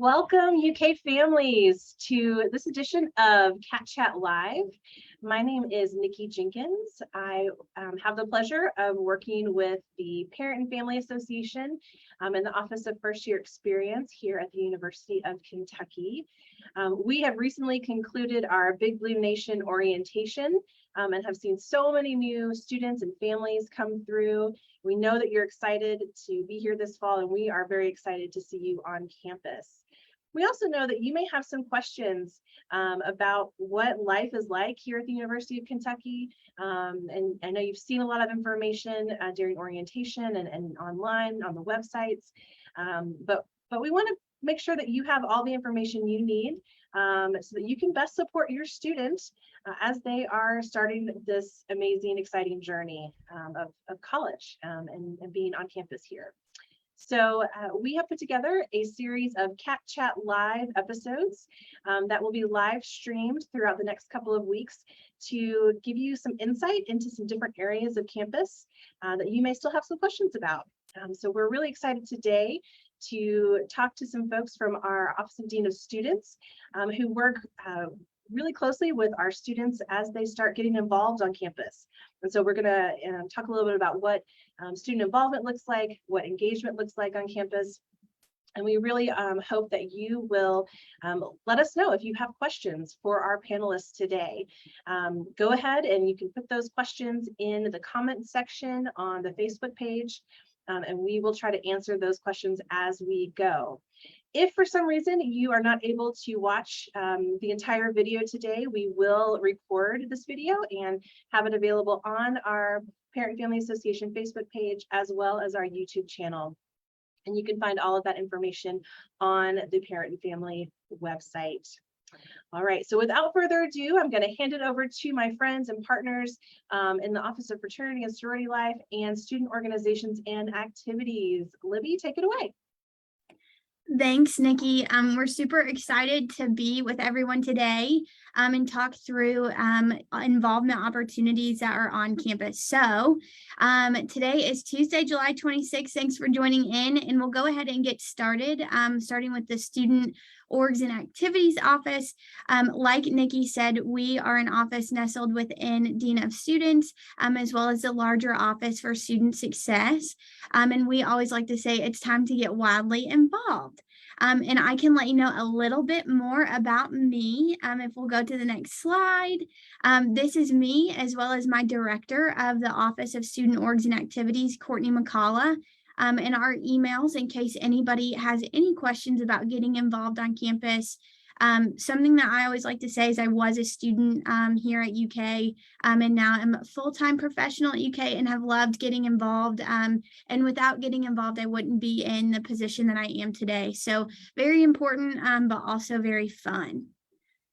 Welcome, UK families, to this edition of Cat Chat Live. My name is Nikki Jenkins. I have the pleasure of working with the Parent and Family Association in the Office of First Year Experience here at the University of Kentucky. We have recently concluded our Big Blue Nation orientation and have seen so many new students and families come through. We know that you're excited to be here this fall, and we are very excited to see you on campus. We also know that you may have some questions about what life is like here at the University of Kentucky. And I know you've seen a lot of information during orientation and online on the websites. But we want to make sure that you have all the information you need so that you can best support your students as they are starting this amazing, exciting journey of college and being on campus here. So we have put together a series of Cat Chat Live episodes that will be live streamed throughout the next couple of weeks to give you some insight into some different areas of campus that you may still have some questions about. So we're really excited today to talk to some folks from our Office of Dean of Students who work really closely with our students as they start getting involved on campus. And so we're going to talk a little bit about what student involvement looks like, what engagement looks like on campus. And we really hope that you will let us know if you have questions for our panelists today. Go ahead and you can put those questions in the comment section on the Facebook page, and we will try to answer those questions as we go. If for some reason you are not able to watch the entire video today, we will record this video and have it available on our Parent Family Association Facebook page as well as our YouTube channel. And you can find all of that information on the Parent and Family website. All right, so without further ado, I'm going to hand it over to my friends and partners in the Office of Fraternity and Sorority Life and Student Organizations and Activities. Libby, take it away. Thanks, Nikki. We're super excited to be with everyone today and talk through involvement opportunities that are on campus. So today is Tuesday, July 26th. Thanks for joining in, and we'll go ahead and get started, starting with the Student Orgs and Activities Office. Like Nikki said, we are an office nestled within Dean of Students, as well as the larger Office for Student Success. And we always like to say it's time to get wildly involved. And I can let you know a little bit more about me if we'll go to the next slide. This is me, as well as my director of the Office of Student Orgs and Activities, Courtney McCullough. And our emails, in case anybody has any questions about getting involved on campus. Something that I always like to say is I was a student here at UK, and now I'm a full-time professional at UK and have loved getting involved. And without getting involved, I wouldn't be in the position that I am today. So very important, but also very fun.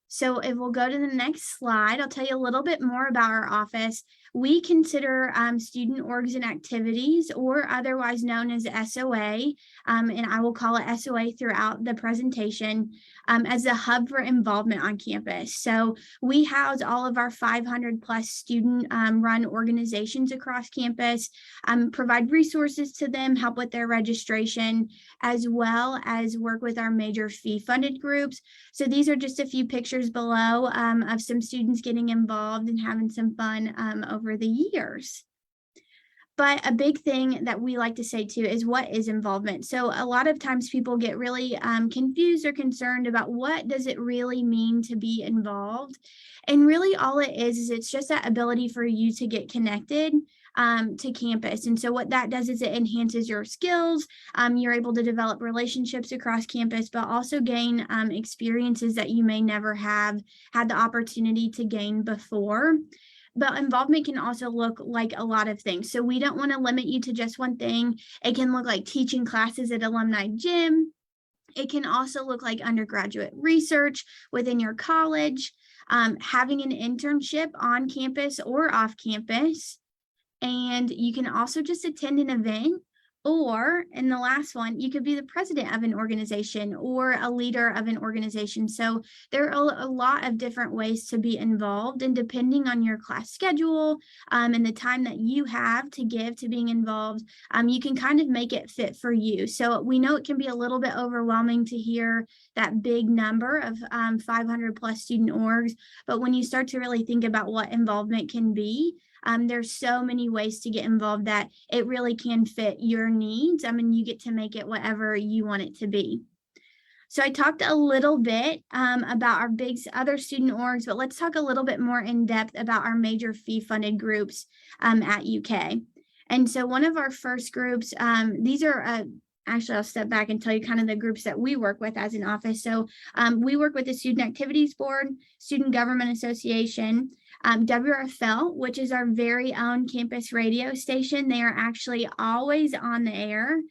So if we'll go to the next slide, I'll tell you a little bit more about our office. We consider Student Orgs and Activities, or otherwise known as SOA, and I will call it SOA throughout the presentation, as a hub for involvement on campus. So we house all of our 500 plus student run organizations across campus, provide resources to them, help with their registration, as well as work with our major fee funded groups. So these are just a few pictures below of some students getting involved and having some fun over the years. But a big thing that we like to say too is, what is involvement? So a lot of times people get really confused or concerned about what does it really mean to be involved. And really all it is it's just that ability for you to get connected to campus. And so what that does is it enhances your skills. You're able to develop relationships across campus, but also gain experiences that you may never have had the opportunity to gain before. But involvement can also look like a lot of things. So we don't want to limit you to just one thing. It can look like teaching classes at alumni gym. It can also look like undergraduate research within your college, having an internship on campus or off campus. And you can also just attend an event Or in the last one, you could be the president of an organization or a leader of an organization. So there are a lot of different ways to be involved, and depending on your class schedule and the time that you have to give to being involved, you can kind of make it fit for you. So we know it can be a little bit overwhelming to hear that big number of 500 plus student orgs, but when you start to really think about what involvement can be, there's so many ways to get involved that it really can fit your needs. I mean, you get to make it whatever you want it to be. So I talked a little bit about our big other student orgs, but let's talk a little bit more in depth about our major fee-funded groups at UK. And so one of our first groups, these are actually, I'll step back and tell you kind of the groups that we work with as an office. So we work with the Student Activities Board, Student Government Association, WRFL, which is our very own campus radio station. They are actually always on the air.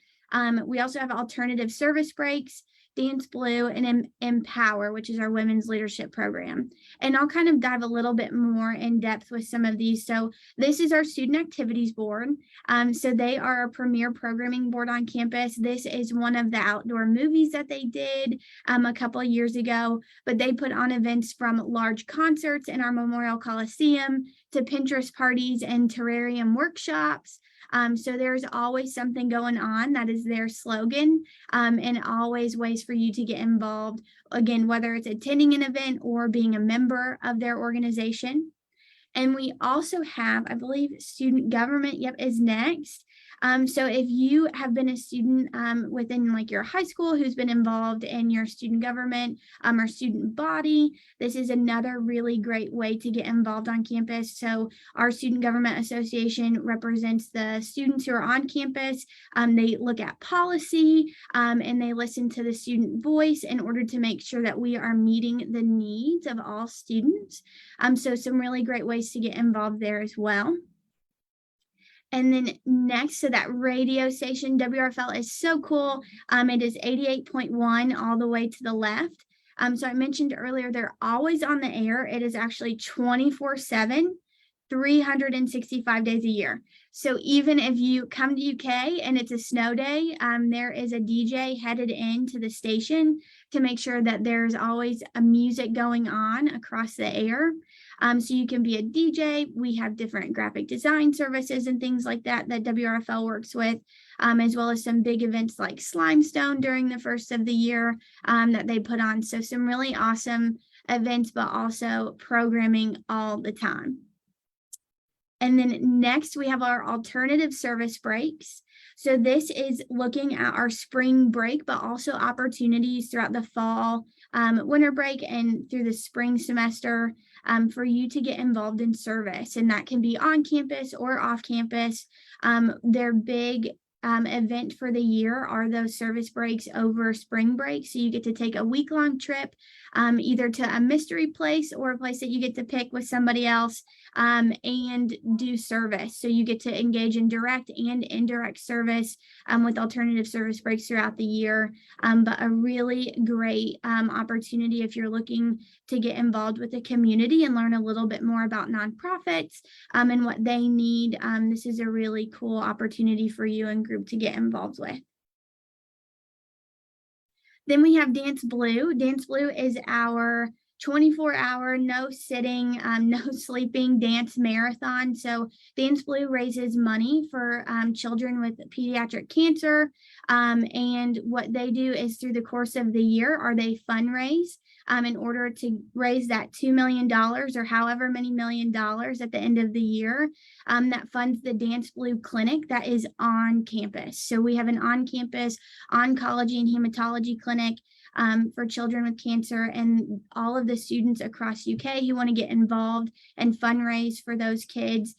We also have alternative service breaks, Dance Blue, and Empower, which is our women's leadership program. And I'll kind of dive a little bit more in depth with some of these. So this is our Student Activities Board. So they are a premier programming board on campus. This is one of the outdoor movies that they did a couple of years ago, but they put on events from large concerts in our Memorial Coliseum to Pinterest parties and terrarium workshops. So there's always something going on. That is their slogan, and always ways for you to get involved. Again, whether it's attending an event or being a member of their organization. And we also have, I believe, student government, is next. So if you have been a student within like your high school who's been involved in your student government or student body, this is another really great way to get involved on campus. So our Student Government Association represents the students who are on campus. They look at policy and they listen to the student voice in order to make sure that we are meeting the needs of all students. So some really great ways to get involved there as well. And then next to that radio station, WRFL is so cool. It is 88.1 all the way to the left. So I mentioned earlier, they're always on the air. It is actually 24/7, 365 days a year. So even if you come to UK and it's a snow day, there is a DJ headed into the station to make sure that there's always a music going on across the air. So you can be a DJ. We have different graphic design services and things like that that WRFL works with, as well as some big events like Slimestone during the first of the year that they put on. So some really awesome events, but also programming all the time. And then next we have our alternative service breaks. So this is looking at our spring break, but also opportunities throughout the fall, winter break, and through the spring semester for you to get involved in service. And that can be on campus or off campus. Their big event for the year are those service breaks over spring break. So you get to take a week-long trip either to a mystery place or a place that you get to pick with somebody else and do service. So you get to engage in direct and indirect service with alternative service breaks throughout the year. But a really great opportunity if you're looking to get involved with the community and learn a little bit more about nonprofits and what they need. This is a really cool opportunity for you and group to get involved with. Then we have Dance Blue. Dance Blue is our 24-hour, no sitting, no sleeping dance marathon. So Dance Blue raises money for children with pediatric cancer. And what they do is through the course of the year, they fundraise in order to raise that $2 million or however many $1 million at the end of the year that funds the Dance Blue clinic that is on campus. So we have an on-campus oncology and hematology clinic for children with cancer, and all of the students across UK who want to get involved and fundraise for those kids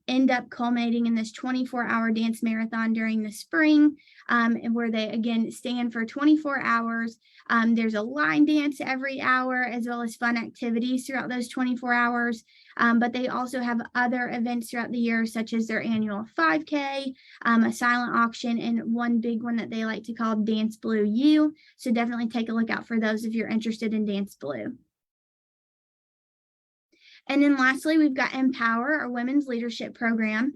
end up culminating in this 24-hour dance marathon during the spring, and where they again stand for 24 hours. There's a line dance every hour, as well as fun activities throughout those 24 hours. But they also have other events throughout the year, such as their annual 5K, a silent auction, and one big one that they like to call Dance Blue U. So definitely take a look out for those if you're interested in Dance Blue. And then lastly, we've got Empower, our women's leadership program.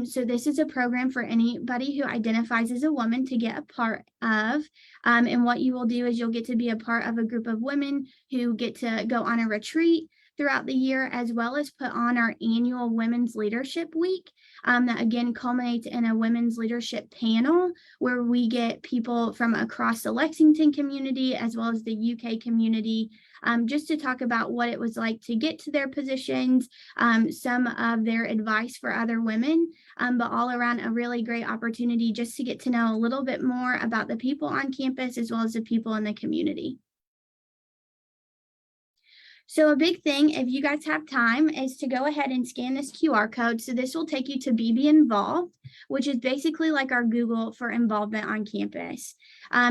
So this is a program for anybody who identifies as a woman to get a part of. And what you will do is you'll get to be a part of a group of women who get to go on a retreat throughout the year, as well as put on our annual Women's Leadership Week that again culminates in a women's leadership panel where we get people from across the Lexington community as well as the UK community just to talk about what it was like to get to their positions, some of their advice for other women, but all around a really great opportunity just to get to know a little bit more about the people on campus as well as the people in the community. So a big thing, if you guys have time, is to go ahead and scan this QR code. So this will take you to BB Involved, which is basically like our Google for involvement on campus.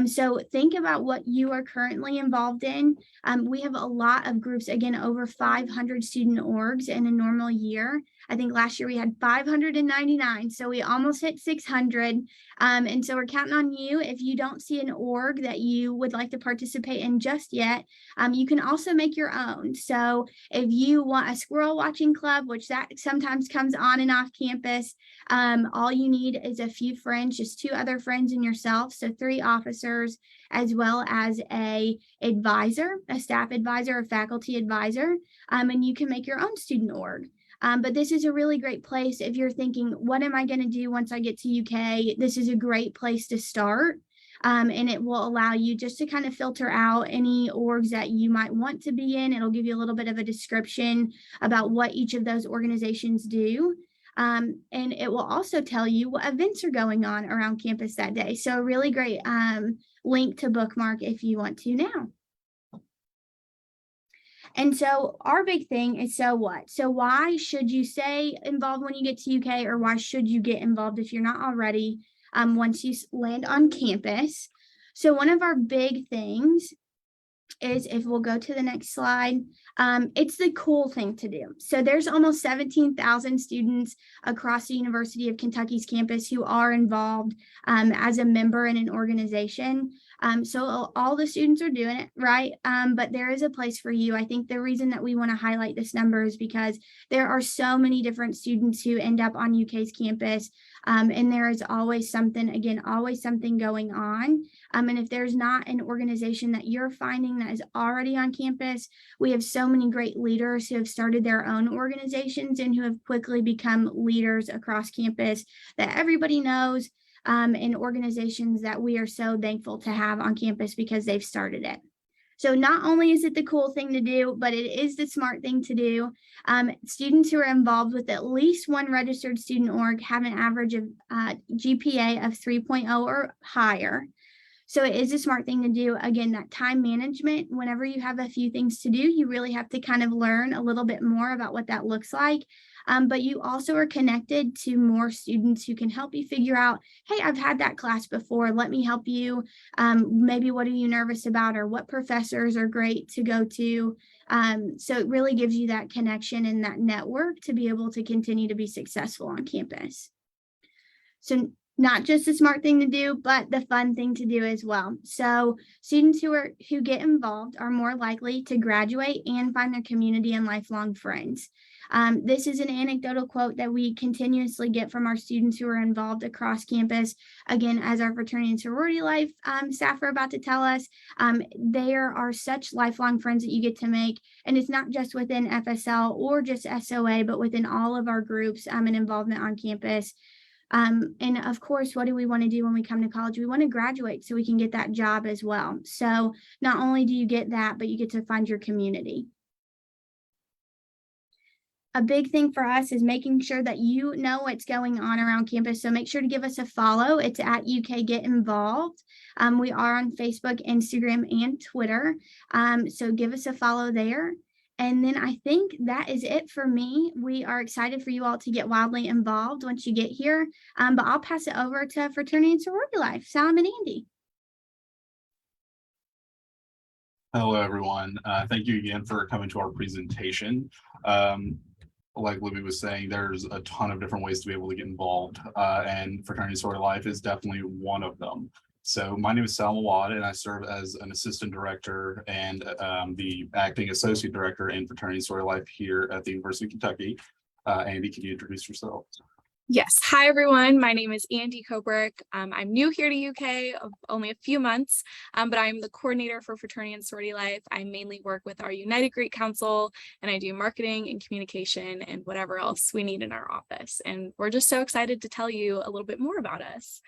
So think about what you are currently involved in. We have a lot of groups, again, over 500 student orgs in a normal year. I think last year we had 599, so we almost hit 600. And so we're counting on you. If you don't see an org that you would like to participate in just yet, you can also make your own. So if you want a squirrel watching club, which that sometimes comes on and off campus, all you need is a few friends, just 2 other friends and yourself. So 3 officers, as well as a advisor, a staff advisor, a faculty advisor, and you can make your own student org. But this is a really great place if you're thinking, what am I going to do once I get to UK? This is a great place to start. And it will allow you just to kind of filter out any orgs that you might want to be in. It'll give you a little bit of a description about what each of those organizations do. And it will also tell you what events are going on around campus that day. So a really great link to bookmark if you want to now. And so our big thing is, so what? So why should you stay involved when you get to UK, or why should you get involved if you're not already once you land on campus? So one of our big things is, if we'll go to the next slide, it's the cool thing to do. So there's almost 17,000 students across the University of Kentucky's campus who are involved as a member in an organization. So all the students are doing it, right? But there is a place for you. I think the reason that we want to highlight this number is because there are so many different students who end up on UK's campus, and there is always something, again, always something going on. And if there's not an organization that you're finding that is already on campus, we have so many great leaders who have started their own organizations and who have quickly become leaders across campus that everybody knows, in organizations that we are so thankful to have on campus because they've started it. So not only is it the cool thing to do, but it is the smart thing to do. Students who are involved with at least one registered student org have an average of GPA of 3.0 or higher. So it is a smart thing to do. Again, that time management, whenever you have a few things to do, you really have to kind of learn a little bit more about what that looks like. But you also are connected to more students who can help you figure out, hey, I've had that class before. Let me help you. Maybe what are you nervous about, or what professors are great to go to? So it really gives you that connection and that network to be able to continue to be successful on campus. So not just a smart thing to do, but the fun thing to do as well. So students who get involved are more likely to graduate and find their community and lifelong friends. This is an anecdotal quote that we continuously get from our students who are involved across campus. Again, as our fraternity and sorority life staff are about to tell us, there are such lifelong friends that you get to make. And it's not just within FSL or just SOA, but within all of our groups and involvement on campus. And of course, what do we want to do when we come to college? We want to graduate so we can get that job as well. So not only do you get that, but you get to find your community. A big thing for us is making sure that you know what's going on around campus. So make sure to give us a follow. It's at UK Get Involved. We are on Facebook, Instagram, and Twitter. So give us a follow there. And then I think that is it for me. We are excited for you all to get wildly involved once you get here. But I'll pass it over to Fraternity and Sorority Life, Sam and Andy. Hello, everyone. Thank you again for coming to our presentation. Like Libby was saying, there's a ton of different ways to be able to get involved, and Fraternity and Sorority Life is definitely one of them. So my name is Sal Mawad, and I serve as an assistant director and the acting associate director in fraternity and sorority life here at the University of Kentucky. Andy, can you introduce yourself? Yes. Hi, everyone. My name is Andy Kobrick. I'm new here to UK, only a few months, but I'm the coordinator for Fraternity and Sorority Life. I mainly work with our United Greek Council, and I do marketing and communication and whatever else we need in our office. And we're just so excited to tell you a little bit more about us.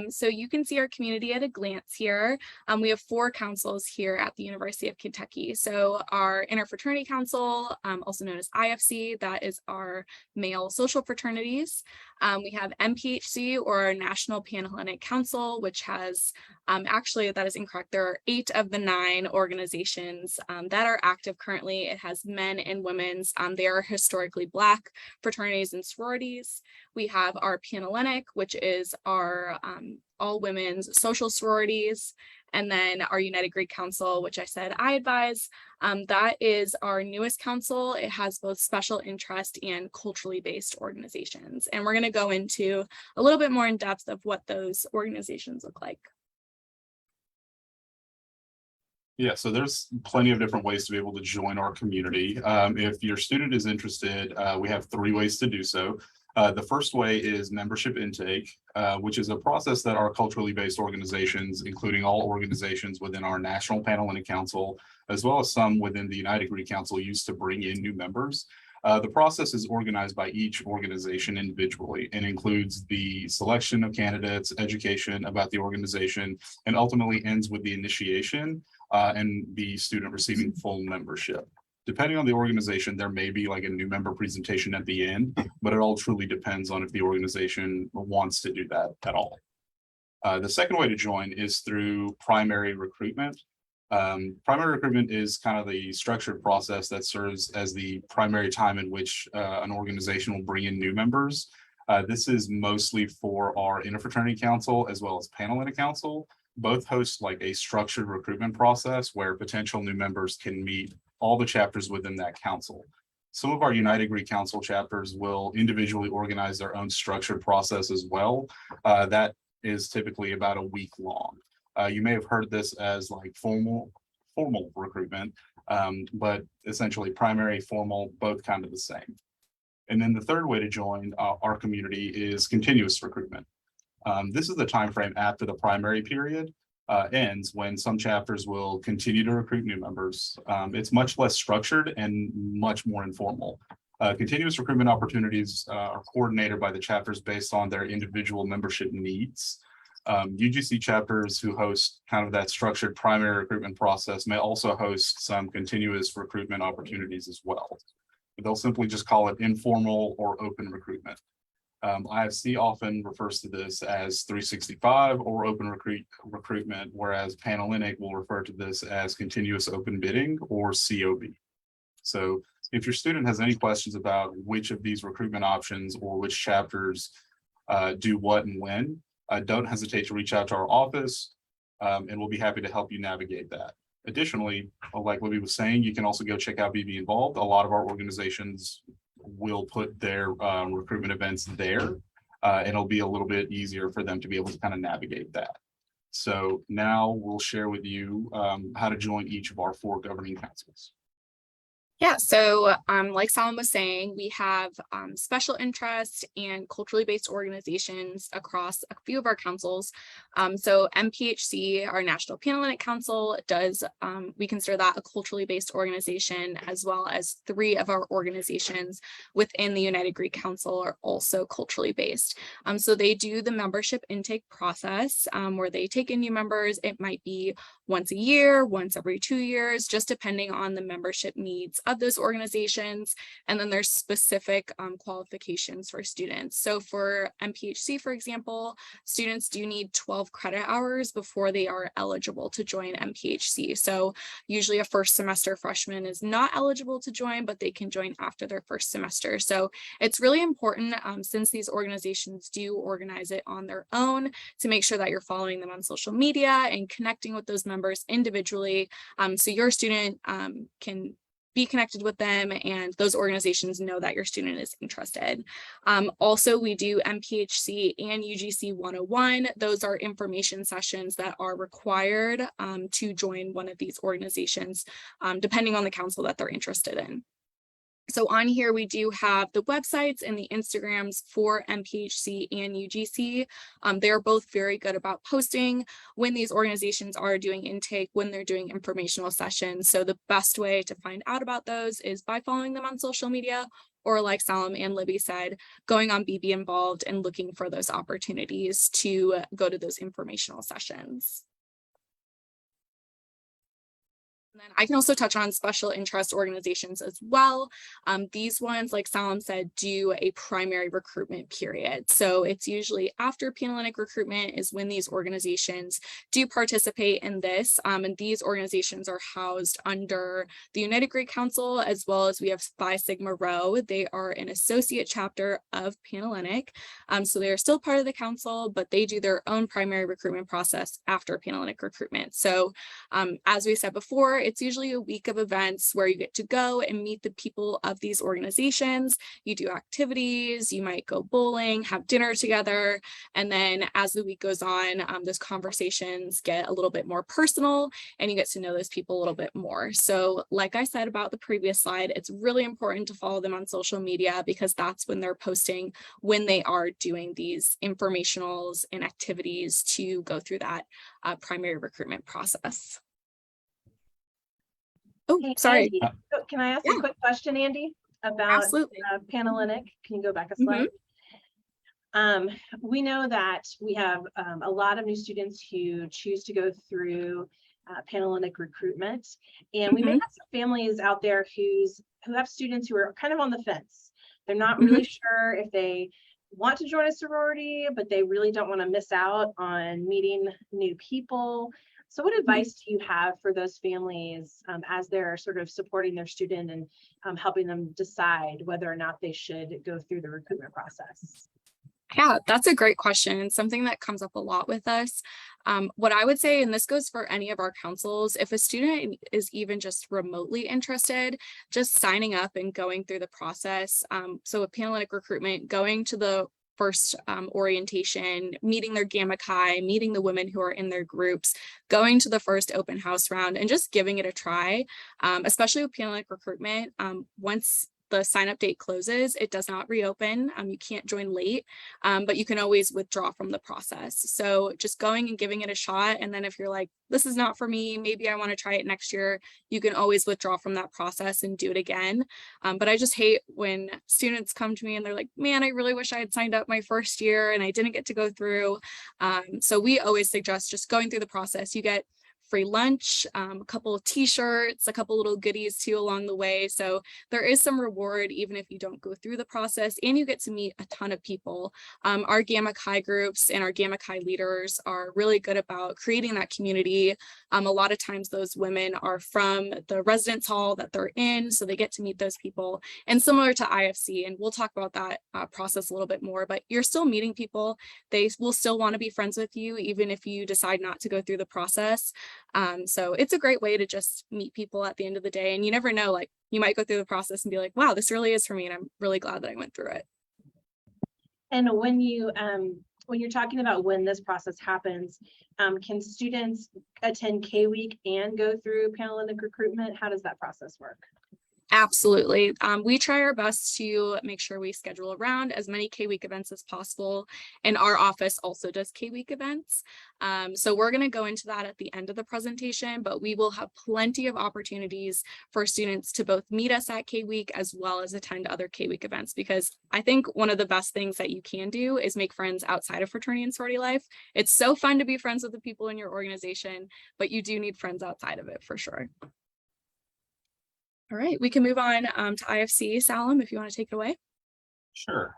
So you can see our community at a glance here. We have 4 councils here at the University of Kentucky. So our Interfraternity Council, also known as IFC, that is our male social fraternities. We have MPHC, or our National Panhellenic Council, which has, actually that is incorrect. There are 8 of the 9 organizations that are active currently. It has men and women's. They are historically Black fraternities and sororities. We have our Panhellenic, which is our all women's social sororities. And then our United Greek Council, which I said I advise, that is our newest council. It has both special interest and culturally based organizations. And we're going to go into a little bit more in depth of what those organizations look like. Yeah, so there's plenty of different ways to be able to join our community. If your student is interested, we have 3 ways to do so. The first way is membership intake, which is a process that our culturally based organizations, including all organizations within our National Panhellenic Council, as well as some within the United Greek Council, use to bring in new members. The process is organized by each organization individually and includes the selection of candidates, education about the organization, and ultimately ends with the initiation and the student receiving full membership. Depending on the organization, there may be like a new member presentation at the end, but it all truly depends on if the organization wants to do that at all. The second way to join is through primary recruitment. Primary recruitment is kind of the structured process that serves as the primary time in which an organization will bring in new members. This is mostly for our Interfraternity Council as well as Panhellenic Council. Both host like a structured recruitment process where potential new members can meet all the chapters within that council. Some of our United Greek Council chapters will individually organize their own structured process as well. That is typically about a week long. You may have heard this as like formal recruitment, but essentially primary, formal, both kind of the same. And then the third way to join our community is continuous recruitment. This is the time frame after the primary period ends, when some chapters will continue to recruit new members. It's much less structured and much more informal. Continuous recruitment opportunities are coordinated by the chapters based on their individual membership needs. UGC chapters who host kind of that structured primary recruitment process may also host some continuous recruitment opportunities as well. They'll simply just call it informal or open recruitment. IFC often refers to this as 365 or open recruitment, whereas Panhellenic will refer to this as continuous open bidding or COB. So if your student has any questions about which of these recruitment options or which chapters do what and when, don't hesitate to reach out to our office and we'll be happy to help you navigate that. Additionally, like Libby was saying, you can also go check out BB Involved. A lot of our organizations will put their recruitment events there. And it'll be a little bit easier for them to be able to kind of navigate that. So now we'll share with you how to join each of our 4 governing councils. Yeah, so like Salim was saying, we have special interest and culturally based organizations across a few of our councils. So MPHC, our National Panhellenic Council, does, we consider that a culturally based organization, as well as 3 of our organizations within the United Greek Council are also culturally based. So they do the membership intake process where they take in new members. It might be once a year, once every 2 years, just depending on the membership needs of those organizations. And then there's specific qualifications for students. So for MPHC, for example, students do need 12 credit hours before they are eligible to join MPHC. So usually a first semester freshman is not eligible to join, but they can join after their first semester. So it's really important, since these organizations do organize it on their own, to make sure that you're following them on social media and connecting with those members individually. So your student can be connected with them, and those organizations know that your student is interested. Also, we do MPHC and UGC 101. Those are information sessions that are required to join one of these organizations, depending on the council that they're interested in. So on here, we do have the websites and the Instagrams for MPHC and UGC. They're both very good about posting when these organizations are doing intake, when they're doing informational sessions. So the best way to find out about those is by following them on social media, or like Salam and Libby said, going on BB Involved and looking for those opportunities to go to those informational sessions. And then I can also touch on special interest organizations as well. These ones, like Salam said, do a primary recruitment period. So it's usually after Panhellenic recruitment is when these organizations do participate in this. And these organizations are housed under the United Greek Council, as well as we have Phi Sigma Rho. They are an associate chapter of Panhellenic. So they are still part of the council, but they do their own primary recruitment process after Panhellenic recruitment. So as we said before, it's usually a week of events where you get to go and meet the people of these organizations. You do activities, you might go bowling, have dinner together. And then as the week goes on, those conversations get a little bit more personal and you get to know those people a little bit more. So like I said about the previous slide, it's really important to follow them on social media because that's when they're posting when they are doing these informationals and activities to go through that primary recruitment process. Oh, Hey, sorry. Andy, can I ask a quick question, Andy, about Absolutely. Panhellenic? Can you go back a slide? We know that we have a lot of new students who choose to go through Panhellenic recruitment, and we may have some families out there who have students who are kind of on the fence. They're not really sure if they want to join a sorority, but they really don't want to miss out on meeting new people. So what advice do you have for those families as they're sort of supporting their student and helping them decide whether or not they should go through the recruitment process? Yeah, that's a great question and something that comes up a lot with us. What I would say, and this goes for any of our councils, if a student is even just remotely interested, just signing up and going through the process. So with Panhellenic recruitment, going to the first orientation, meeting their Gamma Chi, meeting the women who are in their groups, going to the first open house round and just giving it a try, especially with Panhellenic recruitment. Once the sign up date closes, it does not reopen. You can't join late, but you can always withdraw from the process. So just going and giving it a shot. And then if you're like, this is not for me, maybe I want to try it next year, you can always withdraw from that process and do it again. But I just hate when students come to me and they're like, man, I really wish I had signed up my first year and I didn't get to go through. So we always suggest just going through the process. You get free lunch, a couple of t-shirts, a couple little goodies too along the way. So there is some reward even if you don't go through the process, and you get to meet a ton of people. Our Gamma Chi groups and our Gamma Chi leaders are really good about creating that community. A lot of times those women are from the residence hall that they're in, so they get to meet those people. And similar to IFC, and we'll talk about that process a little bit more, but you're still meeting people. They will still want to be friends with you even if you decide not to go through the process. So it's a great way to just meet people at the end of the day. And you never know, like you might go through the process and be like, wow, this really is for me. And I'm really glad that I went through it. And when you're talking about when this process happens, can students attend K-Week and go through Panhellenic recruitment? How does that process work? Absolutely. We try our best to make sure we schedule around as many K-Week events as possible. And our office also does K-Week events. So we're going to go into that at the end of the presentation, but we will have plenty of opportunities for students to both meet us at K-Week as well as attend other K-Week events, because I think one of the best things that you can do is make friends outside of fraternity and sorority life. It's so fun to be friends with the people in your organization, but you do need friends outside of it for sure. All right, we can move on to IFC. Salam, if you want to take it away. Sure.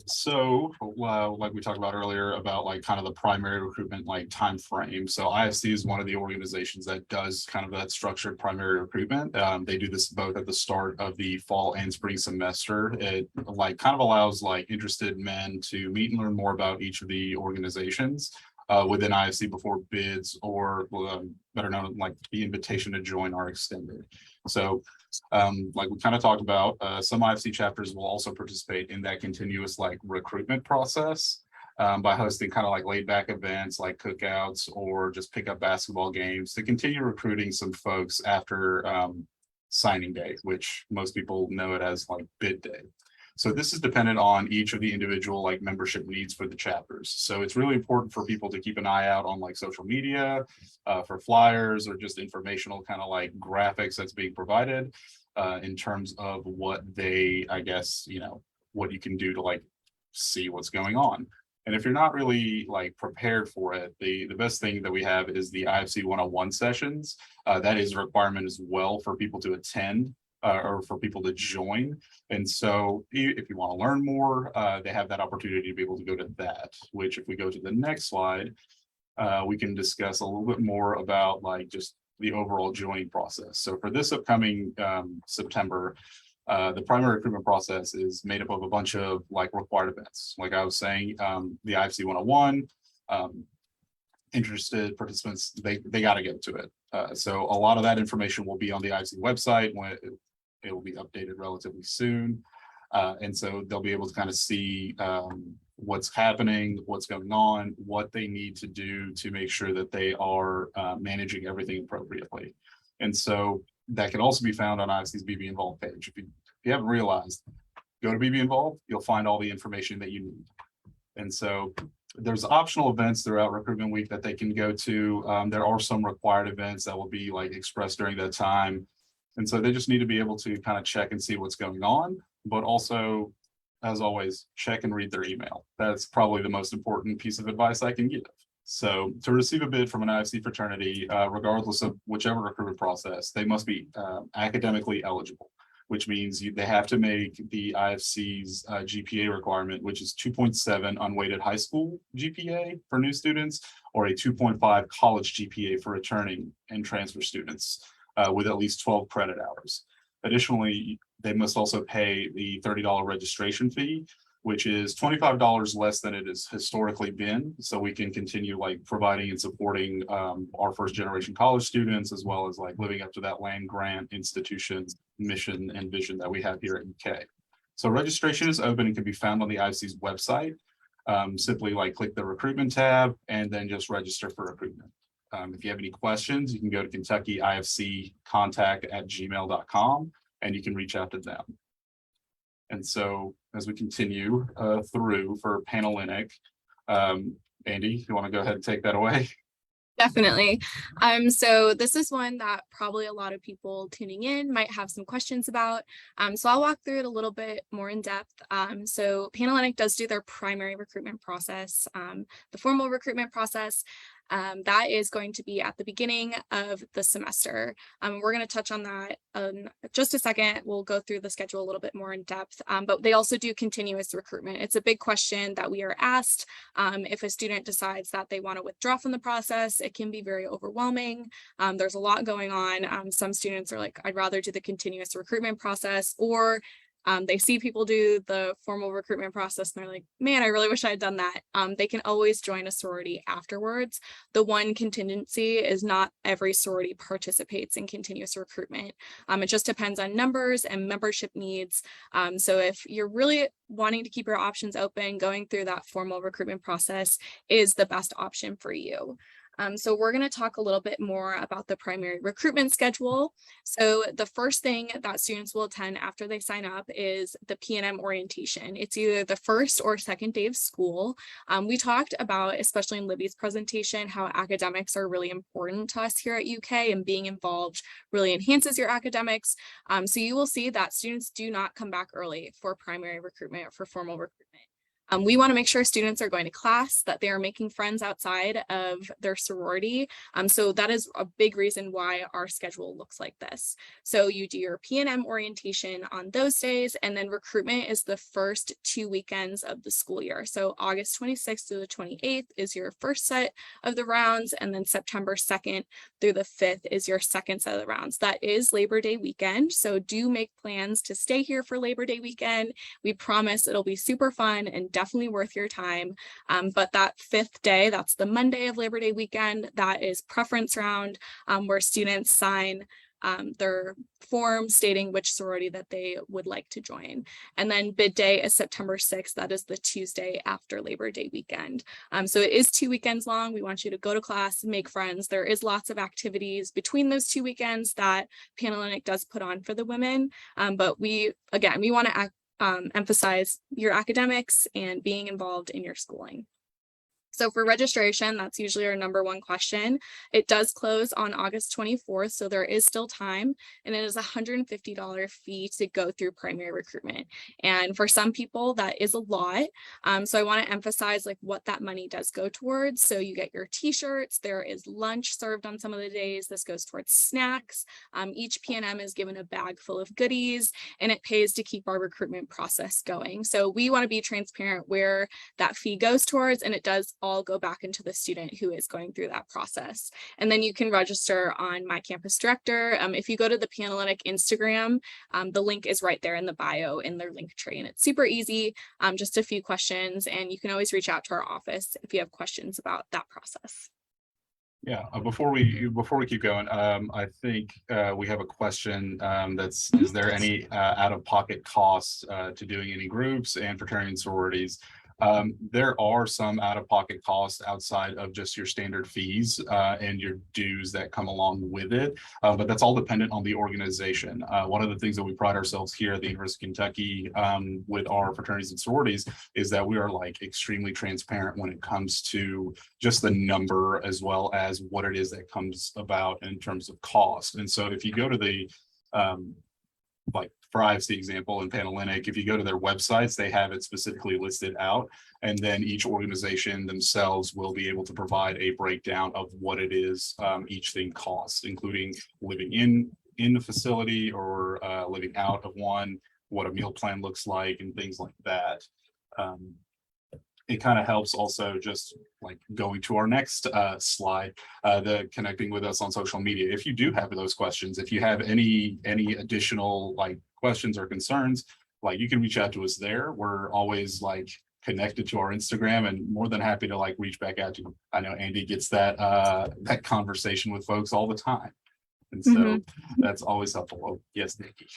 So like we talked about earlier about like kind of the primary recruitment like time frame. So IFC is one of the organizations that does kind of that structured primary recruitment. They do this both at the start of the fall and spring semester. It like kind of allows like interested men to meet and learn more about each of the organizations. within IFC before bids or better known like the invitation to join are extended. So like we kind of talked about, some IFC chapters will also participate in that continuous like recruitment process by hosting kind of like laid back events like cookouts or just pickup basketball games to continue recruiting some folks after signing day, which most people know it as like bid day. So this is dependent on each of the individual like membership needs for the chapters. So it's really important for people to keep an eye out on like social media for flyers or just informational kind of like graphics that's being provided in terms of what they, I guess, you know, what you can do to like see what's going on. And if you're not really like prepared for it, the best thing that we have is the IFC 101 sessions. That is a requirement as well for people to attend or for people to join. And so if you want to learn more, they have that opportunity to be able to go to that, which if we go to the next slide, we can discuss a little bit more about like just the overall joining process. So for this upcoming September, the primary recruitment process is made up of a bunch of like required events. Like I was saying, the IFC 101, interested participants, they got to get to it. So a lot of that information will be on the IFC website when it will be updated relatively soon. And so they'll be able to kind of see what's happening, what's going on, what they need to do to make sure that they are managing everything appropriately. And so that can also be found on IFC's BB Involved page. If you haven't realized, go to BB Involved, you'll find all the information that you need. And so there's optional events throughout recruitment week that they can go to. There are some required events that will be like expressed during that time. And so they just need to be able to kind of check and see what's going on, but also, as always, check and read their email. That's probably the most important piece of advice I can give. So to receive a bid from an IFC fraternity, regardless of whichever recruitment process, they must be academically eligible, which means they have to make the IFC's GPA requirement, which is 2.7 unweighted high school GPA for new students, or a 2.5 college GPA for returning and transfer students with at least 12 credit hours. Additionally, they must also pay the $30 registration fee, which is $25 less than it has historically been. So we can continue like providing and supporting our first generation college students, as well as like living up to that land grant institution's mission and vision that we have here at UK. So registration is open and can be found on the IFC's website. Simply like click the recruitment tab and then just register for recruitment. If you have any questions, you can go to kentuckyifccontact@gmail.com and you can reach out to them. And so as we continue through for Panhellenic, Andy, you want to go ahead and take that away? Definitely. So this is one that probably a lot of people tuning in might have some questions about. So I'll walk through it a little bit more in depth. So Panhellenic does do their primary recruitment process, the formal recruitment process. That is going to be at the beginning of the semester. We're going to touch on that in just a second. We'll go through the schedule a little bit more in depth, but they also do continuous recruitment. It's a big question that we are asked. If a student decides that they want to withdraw from the process, it can be very overwhelming. There's a lot going on. Some students are like, I'd rather do the continuous recruitment process, or they see people do the formal recruitment process and they're like, man, I really wish I had done that. They can always join a sorority afterwards. The one contingency is not every sorority participates in continuous recruitment. It just depends on numbers and membership needs. So if you're really wanting to keep your options open, going through that formal recruitment process is the best option for you. So we're going to talk a little bit more about the primary recruitment schedule. So the first thing that students will attend after they sign up is the P&M orientation. It's either the first or second day of school. We talked about, especially in Libby's presentation, how academics are really important to us here at UK, and being involved really enhances your academics. So you will see that students do not come back early for primary recruitment or for formal recruitment. We want to make sure students are going to class, that they are making friends outside of their sorority. So that is a big reason why our schedule looks like this. So you do your P&M orientation on those days, and then recruitment is the first 2 weekends of the school year. So August 26th through the 28th is your first set of the rounds, and then September 2nd through the 5th is your second set of the rounds. That is Labor Day weekend. So do make plans to stay here for Labor Day weekend. We promise it'll be super fun and definitely worth your time. But that 5th day, that's the Monday of Labor Day weekend, that is preference round, where students sign their form stating which sorority that they would like to join. And then bid day is September 6th. That is the Tuesday after Labor Day weekend. So it is 2 weekends long. We want you to go to class, make friends. There is lots of activities between those 2 weekends that Panhellenic does put on for the women. But we want to emphasize your academics and being involved in your schooling. So for registration, that's usually our number one question. It does close on August 24th, so there is still time, and it is a $150 fee to go through primary recruitment. And for some people, that is a lot. So I want to emphasize like what that money does go towards. So you get your t-shirts, there is lunch served on some of the days. This goes towards snacks. Each PNM is given a bag full of goodies, and it pays to keep our recruitment process going. So we want to be transparent where that fee goes towards, and it does all go back into the student who is going through that process. And then you can register on My Campus Director. If you go to the Panhellenic Instagram, the link is right there in the bio in their link tree, and it's super easy, just a few questions, and you can always reach out to our office if you have questions about that process. Yeah, before we keep going, I think we have a question is there any out-of-pocket costs to doing any groups and fraternity and sororities? There are some out-of-pocket costs outside of just your standard fees and your dues that come along with it, but that's all dependent on the organization. One of the things that we pride ourselves here at the University of Kentucky with our fraternities and sororities is that we are like extremely transparent when it comes to just the number as well as what it is that comes about in terms of cost. And so if you go to the like for IFC example in Panhellenic, if you go to their websites, they have it specifically listed out, and then each organization themselves will be able to provide a breakdown of what it is each thing costs, including living in the facility or living out of one, what a meal plan looks like, and things like that. It kind of helps also just like going to our next slide, the connecting with us on social media. If you do have those questions, if you have any additional like questions or concerns, like you can reach out to us there. We're always like connected to our Instagram and more than happy to like reach back out to you. I know Andy gets that that conversation with folks all the time. And so that's always helpful. Oh, yes, Nikki.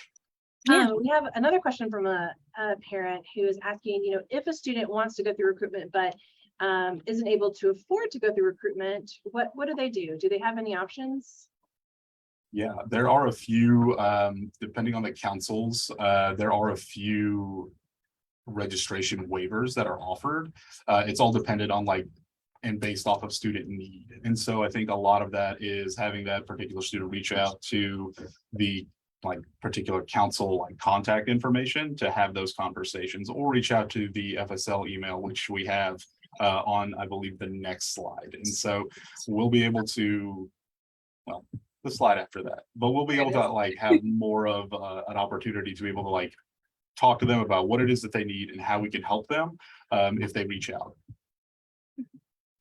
We have another question from a parent who is asking, if a student wants to go through recruitment but isn't able to afford to go through recruitment, what do they do? Do they have any options? Yeah, there are a few, depending on the councils, there are a few registration waivers that are offered. It's all dependent on like and based off of student need. And so I think a lot of that is having that particular student reach out to the like particular council like contact information to have those conversations, or reach out to the FSL email, which we have on, I believe, the next slide. And so we'll be able to, well, the slide after that, but we'll be able to like have more of an opportunity to be able to like talk to them about what it is that they need and how we can help them if they reach out.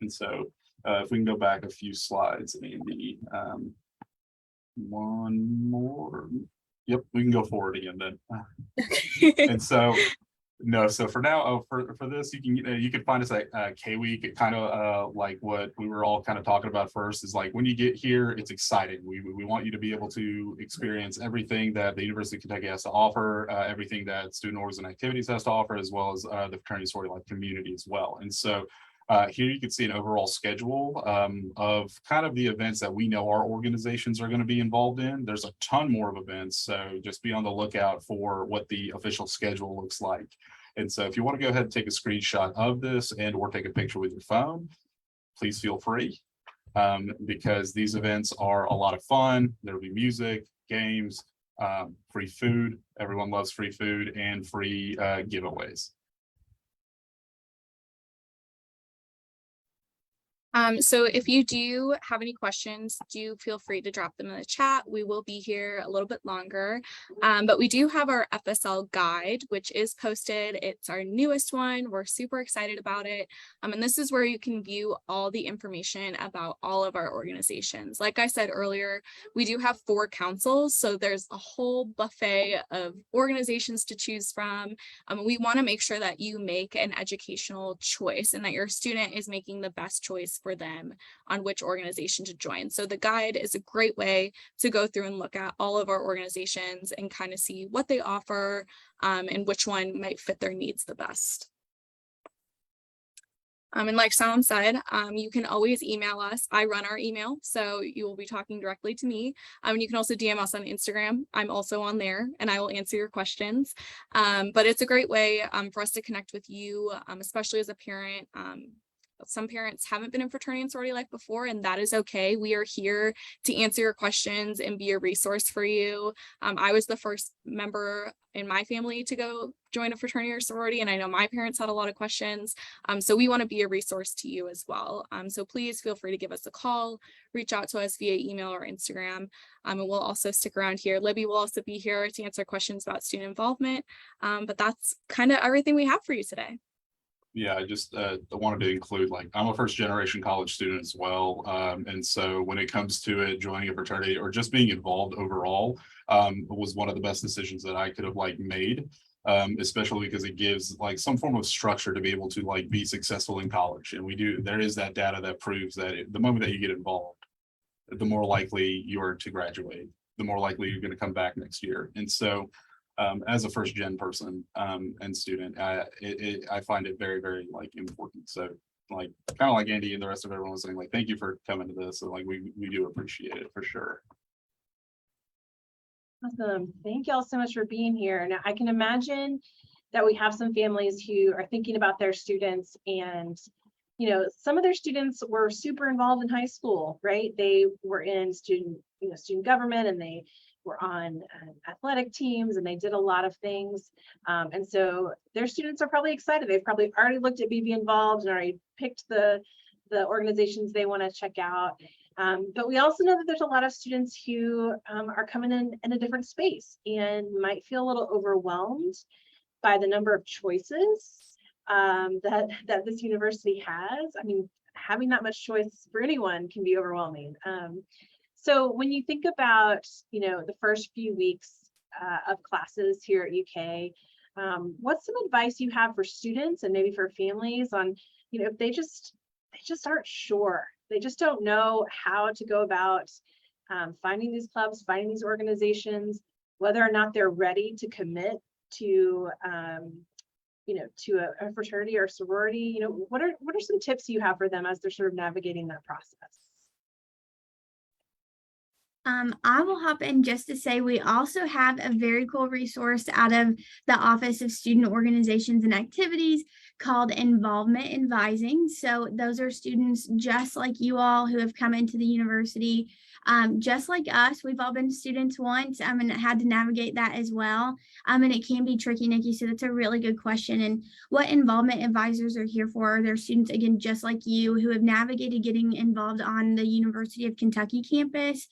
And so if we can go back a few slides, Andy, one more. Yep, we can go forward again then. And so no, so for now, for this, you can find us at K-Week. Kind of like what we were all kind of talking about first is like when you get here, it's exciting. We want you to be able to experience everything that the University of Kentucky has to offer, everything that Student Orgs and Activities has to offer, as well as the fraternity sorority life community as well. And so here you can see an overall schedule of kind of the events that we know our organizations are going to be involved in. There's a ton more of events, so just be on the lookout for what the official schedule looks like. And so if you want to go ahead and take a screenshot of this and or take a picture with your phone, please feel free, because these events are a lot of fun. There'll be music, games, free food. Everyone loves free food, and free giveaways. So if you do have any questions, do feel free to drop them in the chat. We will be here a little bit longer. But we do have our FSL guide, which is posted. It's our newest one. We're super excited about it. And this is where you can view all the information about all of our organizations. Like I said earlier, we do have 4 councils, so there's a whole buffet of organizations to choose from. We want to make sure that you make an educational choice and that your student is making the best choice for them on which organization to join. So the guide is a great way to go through and look at all of our organizations and kind of see what they offer and which one might fit their needs the best. And like Sam said, you can always email us. I run our email, so you will be talking directly to me. You can also DM us on Instagram. I'm also on there and I will answer your questions. But it's a great way for us to connect with you, especially as a parent. Some parents haven't been in fraternity and sorority life before, and that is okay. We are here to answer your questions and be a resource for you. I was the first member in my family to go join a fraternity or sorority, and I know my parents had a lot of questions. So we want to be a resource to you as well. So please feel free to give us a call, reach out to us via email or Instagram, and we'll also stick around here. Libby will also be here to answer questions about student involvement. But that's kind of everything we have for you today. Yeah, I just wanted to include, like, I'm a first generation college student as well. And so when it comes to it, joining a fraternity or just being involved overall was one of the best decisions that I could have made, especially because it gives some form of structure to be able to be successful in college. And there is that data that proves that the moment that you get involved, the more likely you are to graduate, the more likely you're going to come back next year. And so as a first gen person and student, I find it very, very important. So kind of like Andy and the rest of everyone was saying, thank you for coming to this. And we do appreciate it for sure. Awesome. Thank you all so much for being here. Now I can imagine that we have some families who are thinking about their students, and some of their students were super involved in high school, right? They were in student government, and they were on athletic teams, and they did a lot of things. And so their students are probably excited. They've probably already looked at BB Involved and already picked the organizations they want to check out. But we also know that there's a lot of students who are coming in a different space and might feel a little overwhelmed by the number of choices that this university has. I mean, having that much choice for anyone can be overwhelming. So when you think about, the first few weeks of classes here at UK, what's some advice you have for students and maybe for families on, if they just aren't sure, they just don't know how to go about finding these clubs, finding these organizations, whether or not they're ready to commit to, to a fraternity or sorority. What are some tips you have for them as they're sort of navigating that process? I will hop in just to say we also have a very cool resource out of the Office of Student Organizations and Activities called Involvement Advising. So those are students just like you all who have come into the university, just like us. We've all been students once and had to navigate that as well. And it can be tricky, Nikki. So that's a really good question. And what involvement advisors are here for are their students, again, just like you, who have navigated getting involved on the University of Kentucky campus.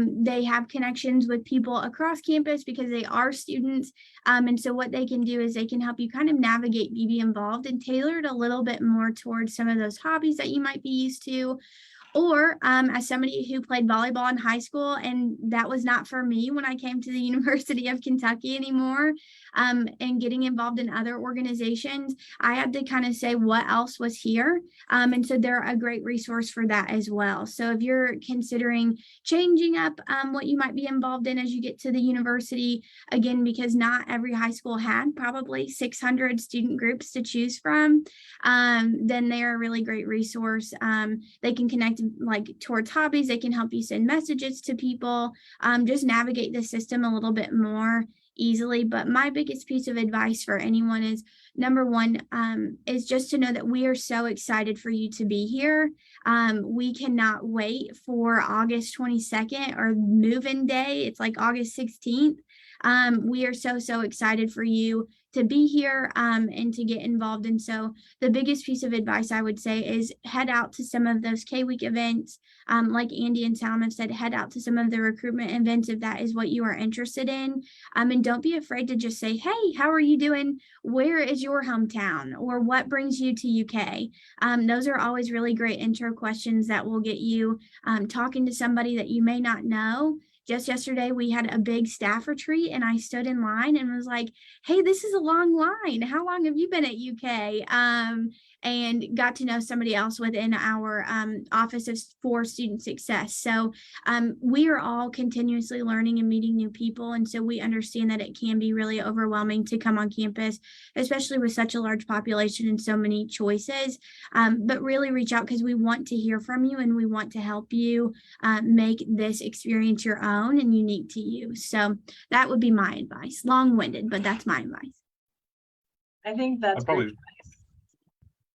They have connections with people across campus because they are students. And so what they can do is they can help you kind of navigate BB Involved and tailor it a little bit more towards some of those hobbies that you might be used to. Or as somebody who played volleyball in high school, and that was not for me when I came to the University of Kentucky anymore, and getting involved in other organizations, I had to kind of say what else was here. And so they're a great resource for that as well. So if you're considering changing up what you might be involved in as you get to the university, again, because not every high school had probably 600 student groups to choose from, then they're a really great resource. They can connect towards hobbies. They can help you send messages to people, just navigate the system a little bit more easily. But my biggest piece of advice for anyone is, number one, is just to know that we are so excited for you to be here. We cannot wait for August 22nd or move-in day. It's August 16th. We are so excited for you be here and to get involved. And so the biggest piece of advice I would say is head out to some of those K-Week events. Like Andy and Salem have said, head out to some of the recruitment events if that is what you are interested in. And don't be afraid to just say, hey, how are you doing? Where is your hometown? Or what brings you to UK? Those are always really great intro questions that will get you talking to somebody that you may not know. Just yesterday, we had a big staff retreat and I stood in line and was like, hey, this is a long line. How long have you been at UK? And got to know somebody else within our Office for Student Success. So we are all continuously learning and meeting new people. And so we understand that it can be really overwhelming to come on campus, especially with such a large population and so many choices. But really reach out because we want to hear from you and we want to help you make this experience your own and unique to you. So that would be my advice. Long-winded, but that's my advice. I think that's great.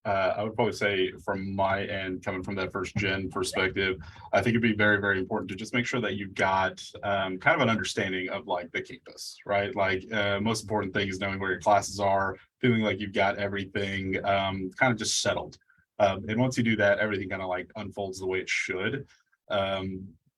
I would probably say from my end, coming from that first gen perspective, I think it'd be very, very important to just make sure that you've got kind of an understanding of like the campus, right? Like most important thing is knowing where your classes are, feeling like you've got everything kind of just settled. And once you do that, everything kind of like unfolds the way it should.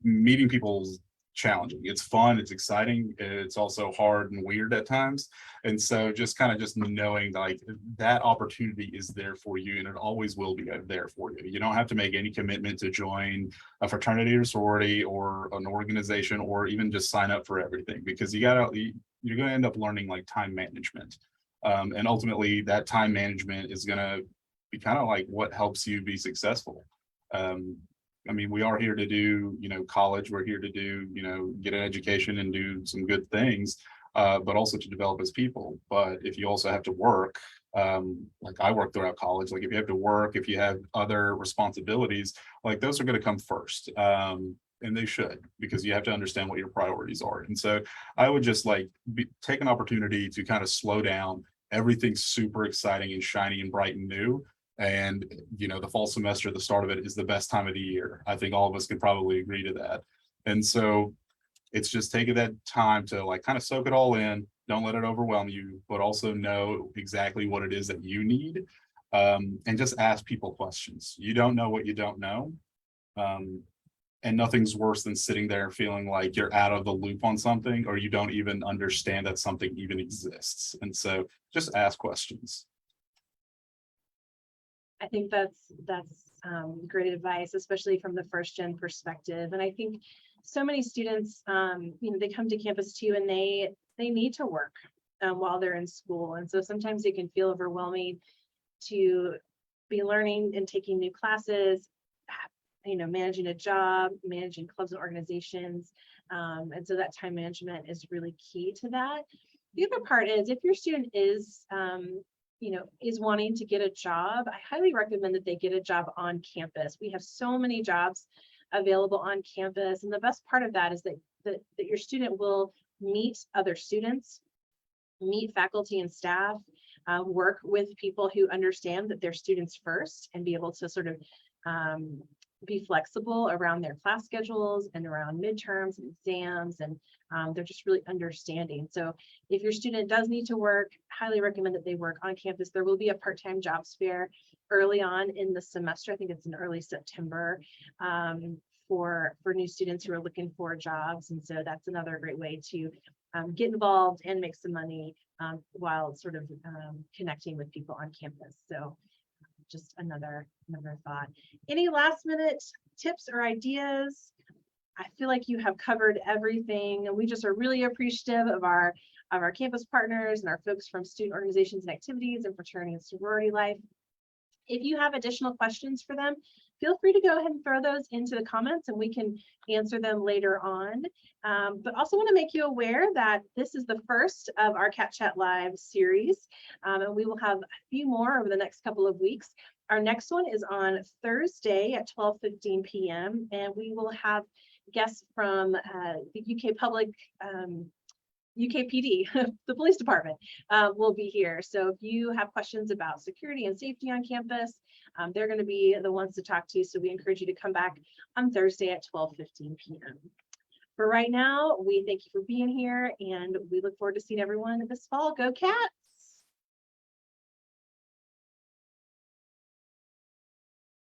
Meeting people's challenging. It's fun, it's exciting, it's also hard and weird at times. And so just knowing like that opportunity is there for you and it always will be there for you. You don't have to make any commitment to join a fraternity or sorority or an organization or even just sign up for everything, because you're going to end up learning like time management. And ultimately that time management is going to be kind of like what helps you be successful. I mean, we are here to do, college. We're here to do, get an education and do some good things, but also to develop as people. But if you also have to work, like I work throughout college, like if you have to work, if you have other responsibilities, like those are going to come first. And they should, because you have to understand what your priorities are. And so I would just take an opportunity to kind of slow down. Everything's super exciting and shiny and bright and new. And, the fall semester, the start of it is the best time of the year. I think all of us could probably agree to that. And so it's just taking that time to kind of soak it all in. Don't let it overwhelm you, but also know exactly what it is that you need. And just ask people questions. You don't know what you don't know. And nothing's worse than sitting there feeling like you're out of the loop on something, or you don't even understand that something even exists. And so just ask questions. I think that's great advice, especially from the first gen perspective. And I think so many students, they come to campus too, and they need to work while they're in school. And so sometimes it can feel overwhelming to be learning and taking new classes, managing a job, managing clubs and organizations. And so that time management is really key to that. The other part is if your student is wanting to get a job, I highly recommend that they get a job on campus. We have so many jobs available on campus. And the best part of that is that your student will meet other students, meet faculty and staff, work with people who understand that they're students first, and be able to sort of be flexible around their class schedules and around midterms and exams, and they're just really understanding. So if your student does need to work, highly recommend that they work on campus. There will be a part-time jobs fair early on in the semester. I think it's in early September for new students who are looking for jobs. And so that's another great way to get involved and make some money while sort of connecting with people on campus. So just another thought. Any last minute tips or ideas? I feel like you have covered everything, and we just are really appreciative of our campus partners and our folks from student organizations and activities and fraternity and sorority life. If you have additional questions for them, feel free to go ahead and throw those into the comments and we can answer them later on. But also want to make you aware that this is the first of our Cat Chat Live series, and we will have a few more over the next couple of weeks. Our next one is on Thursday at 12:15 p.m. and we will have guests from the UK Public UKPD, the police department will be here. So if you have questions about security and safety on campus, they're going to be the ones to talk to. So we encourage you to come back on Thursday at 12:15 p.m. For right now, we thank you for being here, and we look forward to seeing everyone this fall. Go Cats!